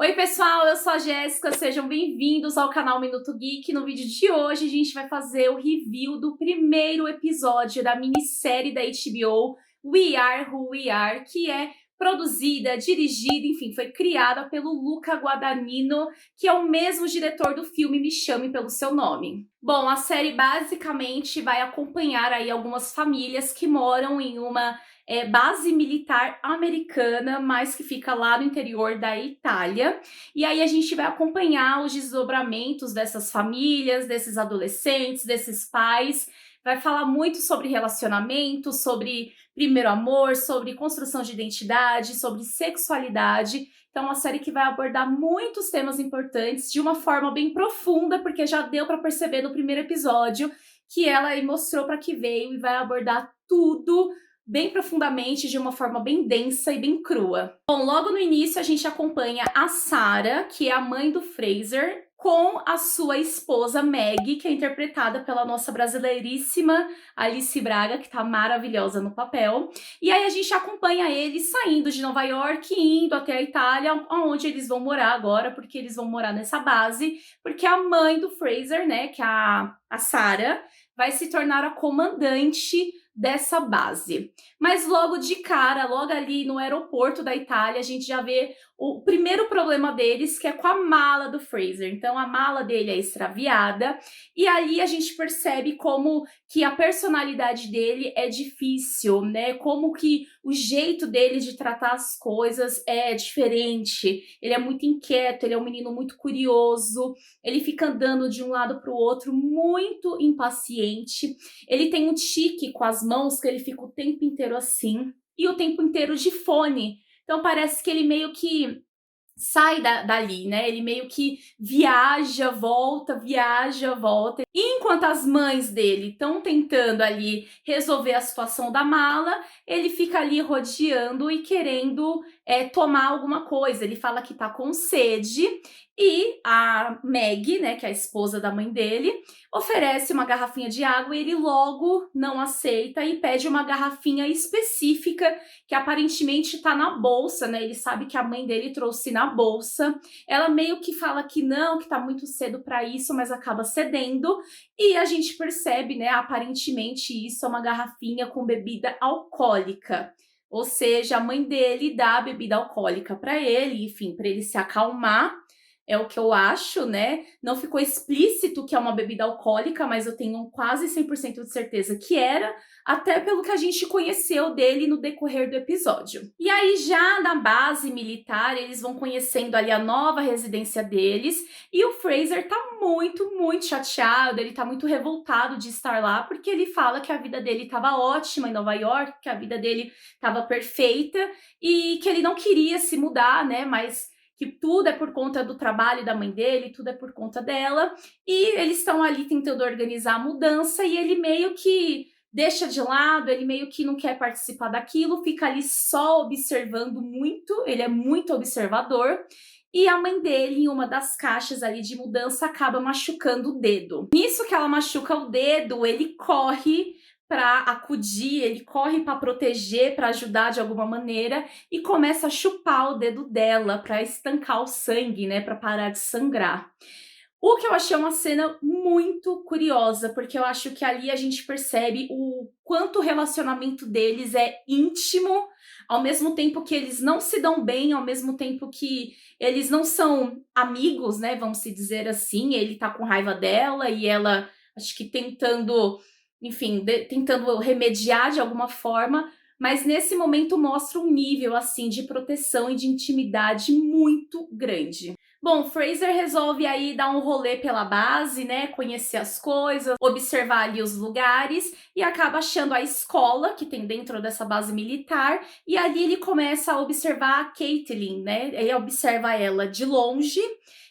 Oi pessoal, eu sou a Jéssica, sejam bem-vindos ao canal Minuto Geek. No vídeo de hoje a gente vai fazer o review do primeiro episódio da minissérie da HBO We Are Who We Are, que é produzida, dirigida, enfim, foi criada pelo Luca Guadagnino, que é o mesmo diretor do filme Me Chame Pelo Seu Nome. Bom, a série basicamente vai acompanhar aí algumas famílias que moram em uma base militar americana, mas que fica lá no interior da Itália. E aí a gente vai acompanhar os desdobramentos dessas famílias, desses adolescentes, desses pais. Vai falar muito sobre relacionamento, sobre primeiro amor, sobre construção de identidade, sobre sexualidade. Então, é uma série que vai abordar muitos temas importantes de uma forma bem profunda, porque já deu para perceber no primeiro episódio que ela mostrou para que veio e vai abordar tudo bem profundamente, de uma forma bem densa e bem crua. Bom, logo no início a gente acompanha a Sarah, que é a mãe do Fraser, com a sua esposa Maggie, que é interpretada pela nossa brasileiríssima Alice Braga, que tá maravilhosa no papel. E aí a gente acompanha eles saindo de Nova York e indo até a Itália, onde eles vão morar agora, porque eles vão morar nessa base, porque a mãe do Fraser, né, que é a Sarah, vai se tornar a comandante dessa base. Mas logo de cara, logo ali no aeroporto da Itália, a gente já vê o primeiro problema deles, que é com a mala do Fraser. Então a mala dele é extraviada e ali a gente percebe como que a personalidade dele é difícil, né? Como que o jeito dele de tratar as coisas é diferente. Ele é muito inquieto, ele é um menino muito curioso, ele fica andando de um lado para o outro muito impaciente. Ele tem um tique com as mãos que ele fica o tempo inteiro assim e o tempo inteiro de fone. Então parece que ele meio que sai dali, né? Ele meio que viaja, volta, viaja, volta. E enquanto as mães dele estão tentando ali resolver a situação da mala, ele fica ali rodeando e querendo tomar alguma coisa. Ele fala que tá com sede e a Maggie, né, que é a esposa da mãe dele, oferece uma garrafinha de água e ele logo não aceita e pede uma garrafinha específica que aparentemente tá na bolsa, né? Ele sabe que a mãe dele trouxe na bolsa. Ela meio que fala que não, que tá muito cedo para isso, mas acaba cedendo. E a gente percebe, né, aparentemente isso é uma garrafinha com bebida alcoólica. Ou seja, a mãe dele dá a bebida alcoólica para ele, enfim, para ele se acalmar. É o que eu acho, né? Não ficou explícito que é uma bebida alcoólica, mas eu tenho quase 100% de certeza que era, até pelo que a gente conheceu dele no decorrer do episódio. E aí, já na base militar, eles vão conhecendo ali a nova residência deles, e o Fraser tá muito chateado, ele tá muito revoltado de estar lá, porque ele fala que a vida dele tava ótima em Nova York, que a vida dele tava perfeita, e que ele não queria se mudar, né? Mas que tudo é por conta do trabalho da mãe dele, tudo é por conta dela, e eles estão ali tentando organizar a mudança, e ele meio que deixa de lado, ele meio que não quer participar daquilo, fica ali só observando muito, ele é muito observador, e a mãe dele, em uma das caixas ali de mudança, acaba machucando o dedo. Nisso que ela machuca o dedo, ele corre para acudir, ele corre para proteger, para ajudar de alguma maneira e começa a chupar o dedo dela para estancar o sangue, né, para parar de sangrar. O que eu achei uma cena muito curiosa, porque eu acho que ali a gente percebe o quanto o relacionamento deles é íntimo, ao mesmo tempo que eles não se dão bem, ao mesmo tempo que eles não são amigos, né, vamos se dizer assim. Ele tá com raiva dela e ela, acho que tentando, enfim, tentando remediar de alguma forma, mas nesse momento mostra um nível, assim, de proteção e de intimidade muito grande. Bom, Fraser resolve aí dar um rolê pela base, né, conhecer as coisas, observar ali os lugares e acaba achando a escola que tem dentro dessa base militar e ali ele começa a observar a Caitlin, né, ele observa ela de longe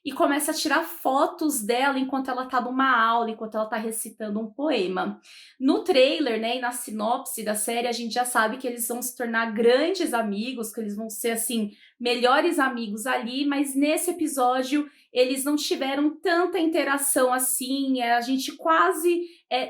e começa a tirar fotos dela enquanto ela tá numa aula, enquanto ela tá recitando um poema. No trailer, né, e na sinopse da série, a gente já sabe que eles vão se tornar grandes amigos, que eles vão ser, assim, melhores amigos ali, mas nesse episódio eles não tiveram tanta interação assim, a gente quase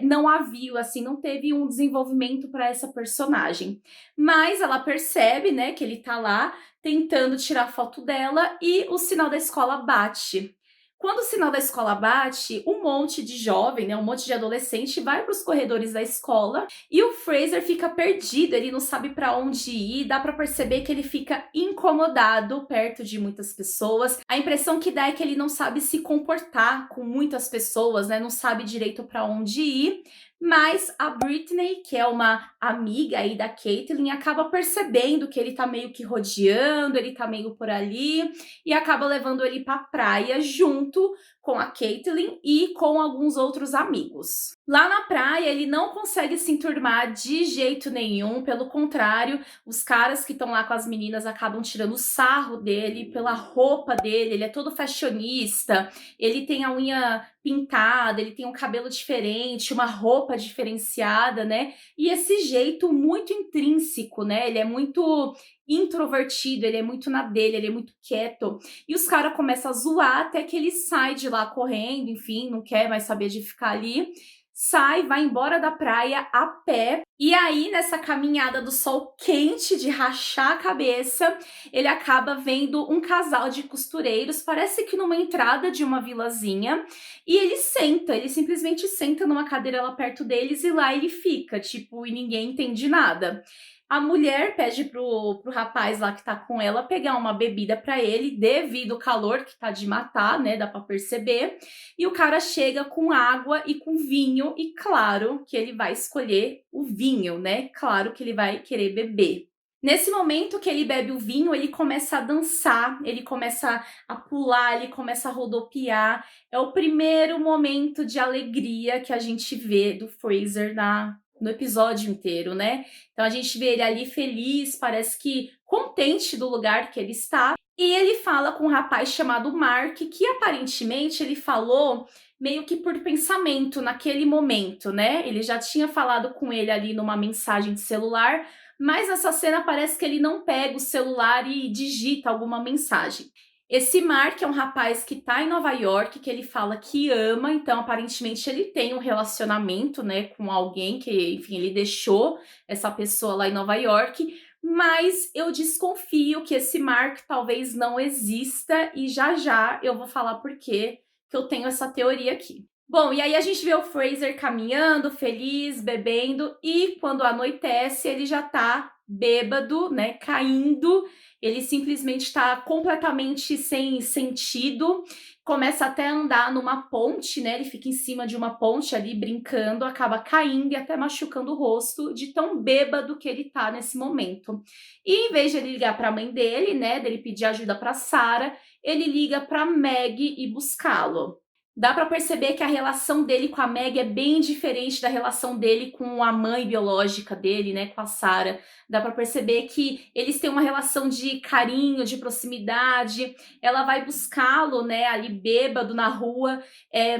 não a viu, assim, não teve um desenvolvimento para essa personagem. Mas ela percebe, né, que ele tá lá tentando tirar foto dela e o sinal da escola bate. Quando o sinal da escola bate, um monte de jovem, né, um monte de adolescente vai para os corredores da escola e o Fraser fica perdido, ele não sabe para onde ir, dá para perceber que ele fica incomodado perto de muitas pessoas. A impressão que dá é que ele não sabe se comportar com muitas pessoas, né, não sabe direito para onde ir. Mas a Britney, que é uma amiga aí da Caitlyn, acaba percebendo que ele tá meio que rodeando, ele tá meio por ali, e acaba levando ele pra praia junto com a Caitlyn e com alguns outros amigos. Lá na praia, ele não consegue se enturmar de jeito nenhum, pelo contrário, os caras que estão lá com as meninas acabam tirando sarro dele pela roupa dele, ele é todo fashionista, ele tem a unha pintada, ele tem um cabelo diferente, uma roupa diferenciada, né? E esse jeito muito intrínseco, né? Ele é muito introvertido, ele é muito na dele, ele é muito quieto. E os caras começam a zoar até que ele sai de lá correndo, enfim, não quer mais saber de ficar ali. Sai, vai embora da praia a pé. E aí, nessa caminhada do sol quente de rachar a cabeça, ele acaba vendo um casal de costureiros, parece que numa entrada de uma vilazinha, e ele simplesmente senta numa cadeira lá perto deles e lá ele fica, tipo, e ninguém entende nada. A mulher pede pro rapaz lá que tá com ela pegar uma bebida pra ele, devido ao calor que tá de matar, né? Dá pra perceber. E o cara chega com água e com vinho, e claro que ele vai escolher o vinho, né? Claro que ele vai querer beber. Nesse momento que ele bebe o vinho, ele começa a dançar, ele começa a pular, ele começa a rodopiar. É o primeiro momento de alegria que a gente vê do Fraser no episódio inteiro, né? Então a gente vê ele ali feliz, parece que contente do lugar que ele está. E ele fala com um rapaz chamado Mark, que aparentemente ele falou meio que por pensamento naquele momento, né? Ele já tinha falado com ele ali numa mensagem de celular, mas nessa cena parece que ele não pega o celular e digita alguma mensagem. Esse Mark é um rapaz que tá em Nova York, que ele fala que ama, então aparentemente ele tem um relacionamento, né, com alguém que, enfim, ele deixou essa pessoa lá em Nova York, mas eu desconfio que esse Mark talvez não exista e já já eu vou falar por quê que eu tenho essa teoria aqui. Bom, e aí a gente vê o Fraser caminhando, feliz, bebendo, e quando anoitece, ele já tá bêbado, né, caindo, ele simplesmente está completamente sem sentido, começa até a andar numa ponte, né, ele fica em cima de uma ponte ali, brincando, acaba caindo e até machucando o rosto de tão bêbado que ele tá nesse momento. E em vez de ele ligar pra mãe dele, né, dele pedir ajuda pra Sarah, ele liga pra Meg e buscá-lo. Dá pra perceber que a relação dele com a Meg é bem diferente da relação dele com a mãe biológica dele, né, com a Sarah. Dá pra perceber que eles têm uma relação de carinho, de proximidade. Ela vai buscá-lo, né, ali bêbado na rua,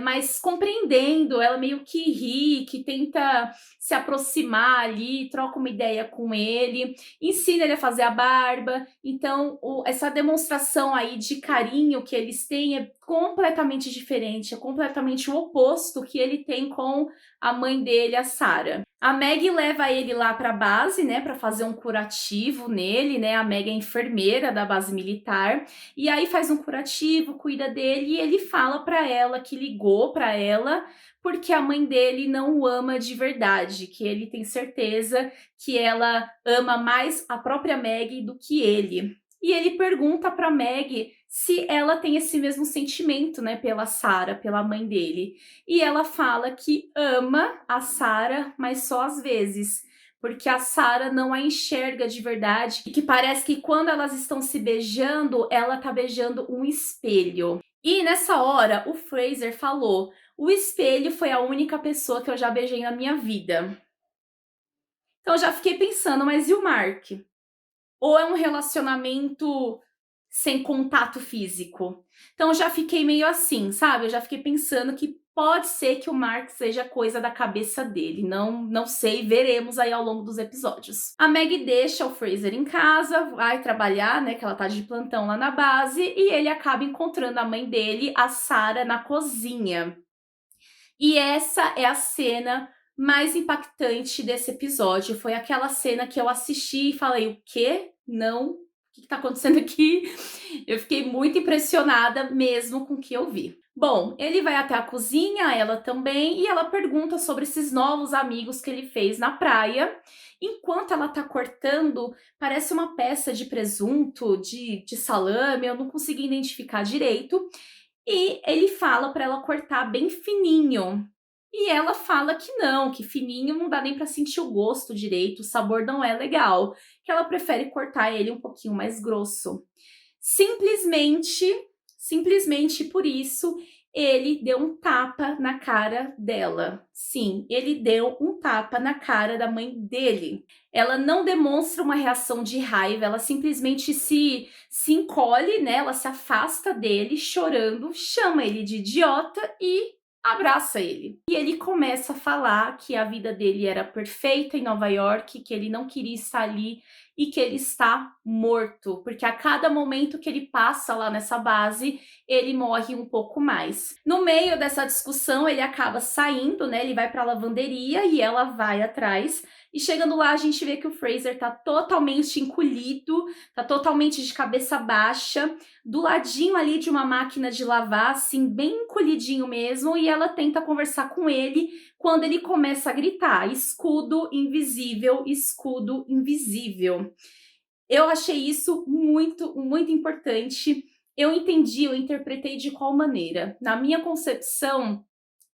mas compreendendo. Ela meio que ri, que tenta se aproximar ali, troca uma ideia com ele, ensina ele a fazer a barba. Então, essa demonstração aí de carinho que eles têm é completamente diferente, é completamente o oposto que ele tem com a mãe dele, a Sarah. A Meg leva ele lá para a base, né, para fazer um curativo nele, né? A Meg é enfermeira da base militar e aí faz um curativo, cuida dele e ele fala para ela que ligou para ela porque a mãe dele não o ama de verdade, que ele tem certeza que ela ama mais a própria Meg do que ele. E ele pergunta para Meg se ela tem esse mesmo sentimento, né, pela Sarah, pela mãe dele. E ela fala que ama a Sarah, mas só às vezes, porque a Sarah não a enxerga de verdade e que parece que quando elas estão se beijando, ela tá beijando um espelho. E nessa hora, o Fraser falou: "O espelho foi a única pessoa que eu já beijei na minha vida." Então eu já fiquei pensando, mas e o Mark? Ou é um relacionamento sem contato físico. Então eu já fiquei meio assim, sabe? Eu já fiquei pensando que pode ser que o Mark seja coisa da cabeça dele. Não sei, veremos aí ao longo dos episódios. A Maggie deixa o Fraser em casa, vai trabalhar, né, que ela tá de plantão lá na base, e ele acaba encontrando a mãe dele, a Sarah, na cozinha. E essa é a cena mais impactante desse episódio. Foi aquela cena que eu assisti e falei: o quê? Não? O que tá acontecendo aqui? Eu fiquei muito impressionada mesmo com o que eu vi. Bom, ele vai até a cozinha, ela também, e ela pergunta sobre esses novos amigos que ele fez na praia. Enquanto ela tá cortando, parece uma peça de presunto, de salame, eu não consegui identificar direito. E ele fala para ela cortar bem fininho. E ela fala que não, que fininho não dá nem para sentir o gosto direito, o sabor não é legal, que ela prefere cortar ele um pouquinho mais grosso. Simplesmente por isso, ele deu um tapa na cara dela. Sim, ele deu um tapa na cara da mãe dele. Ela não demonstra uma reação de raiva, ela simplesmente se encolhe, né? Ela se afasta dele, chorando, chama ele de idiota e abraça ele. E ele começa a falar que a vida dele era perfeita em Nova York, que ele não queria estar ali e que ele está morto, porque a cada momento que ele passa lá nessa base, ele morre um pouco mais. No meio dessa discussão, ele acaba saindo, né? Ele vai para a lavanderia e ela vai atrás. E chegando lá, a gente vê que o Fraser tá totalmente encolhido, tá totalmente de cabeça baixa, do ladinho ali de uma máquina de lavar, assim, bem encolhidinho mesmo, e ela tenta conversar com ele quando ele começa a gritar: escudo invisível, escudo invisível. Eu achei isso muito importante. Eu entendi, eu interpretei de qual maneira. Na minha concepção,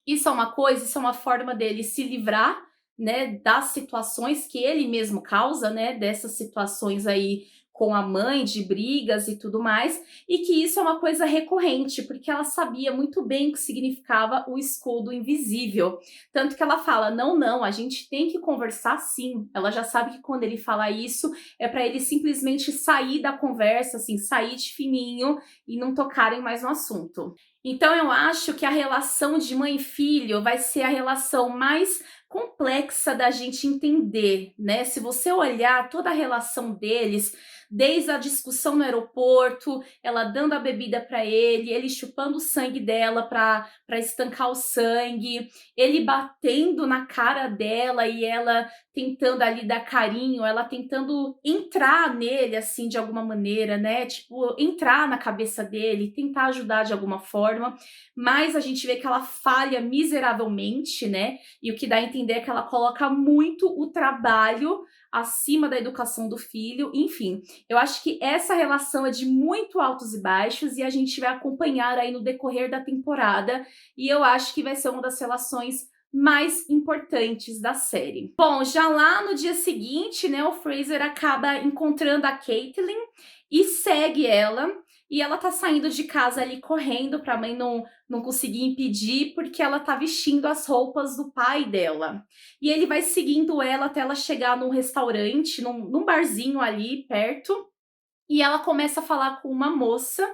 isso é uma coisa, isso é uma forma dele se livrar, né, das situações que ele mesmo causa, né, dessas situações aí com a mãe, de brigas e tudo mais, e que isso é uma coisa recorrente, porque ela sabia muito bem o que significava o escudo invisível. Tanto que ela fala: não, a gente tem que conversar sim. Ela já sabe que quando ele fala isso, é para ele simplesmente sair da conversa, assim, sair de fininho e não tocarem mais no assunto. Então eu acho que a relação de mãe e filho vai ser a relação mais complexa da gente entender, né? Se você olhar toda a relação deles, desde a discussão no aeroporto, ela dando a bebida para ele chupando o sangue dela para estancar o sangue, ele batendo na cara dela e ela tentando ali dar carinho, ela tentando entrar nele assim de alguma maneira, né? Tipo, entrar na cabeça dele, tentar ajudar de alguma forma, mas a gente vê que ela falha miseravelmente, né? E o que dá a entender é que ela coloca muito o trabalho acima da educação do filho. Enfim, eu acho que essa relação é de muito altos e baixos e a gente vai acompanhar aí no decorrer da temporada, e eu acho que vai ser uma das relações mais importantes da série. Bom, já lá no dia seguinte, né, o Fraser acaba encontrando a Caitlyn e segue ela. E ela tá saindo de casa ali correndo pra mãe não conseguir impedir, porque ela tá vestindo as roupas do pai dela. E ele vai seguindo ela até ela chegar num restaurante, num barzinho ali perto. E ela começa a falar com uma moça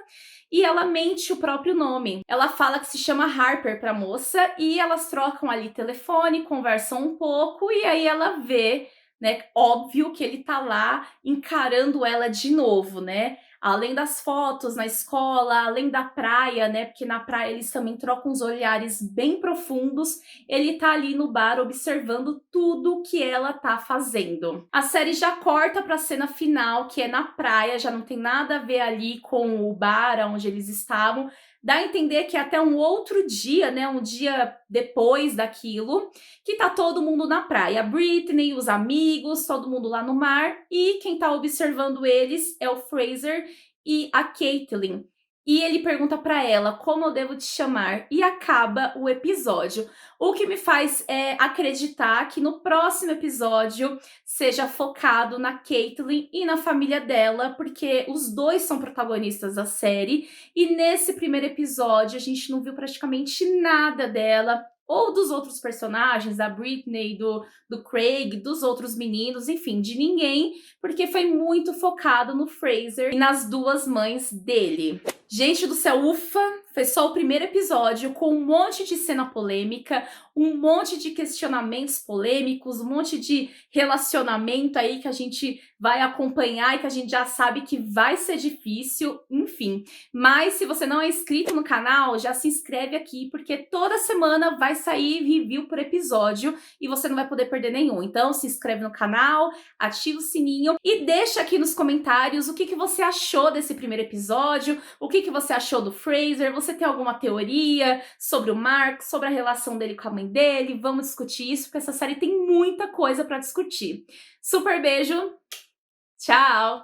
e ela mente o próprio nome. Ela fala que se chama Harper pra moça e elas trocam ali telefone, conversam um pouco e aí ela vê, né, óbvio que ele tá lá encarando ela de novo, né? Além das fotos na escola, além da praia, né? Porque na praia eles também trocam uns olhares bem profundos. Ele tá ali no bar observando tudo que ela tá fazendo. A série já corta pra cena final, que é na praia, já não tem nada a ver ali com o bar onde eles estavam. Dá a entender que é até um outro dia, né? Um dia depois daquilo, que tá todo mundo na praia. A Britney, os amigos, todo mundo lá no mar. E quem tá observando eles é o Fraser e a Caitlyn. E ele pergunta pra ela: como eu devo te chamar? E acaba o episódio. O que me faz acreditar que no próximo episódio seja focado na Caitlyn e na família dela, porque os dois são protagonistas da série. E nesse primeiro episódio a gente não viu praticamente nada dela ou dos outros personagens, da Britney, do Craig, dos outros meninos, enfim, de ninguém, porque foi muito focado no Fraser e nas duas mães dele. Gente do céu, ufa! Foi só o primeiro episódio com um monte de cena polêmica, um monte de questionamentos polêmicos, um monte de relacionamento aí que a gente vai acompanhar e que a gente já sabe que vai ser difícil, enfim. Mas se você não é inscrito no canal, já se inscreve aqui, porque toda semana vai sair review por episódio e você não vai poder perder nenhum. Então se inscreve no canal, ativa o sininho e deixa aqui nos comentários o que você achou desse primeiro episódio, o que você achou do Fraser, você tem alguma teoria sobre o Mark, sobre a relação dele com a mãe dele? Vamos discutir isso, porque essa série tem muita coisa pra discutir. Super beijo, tchau!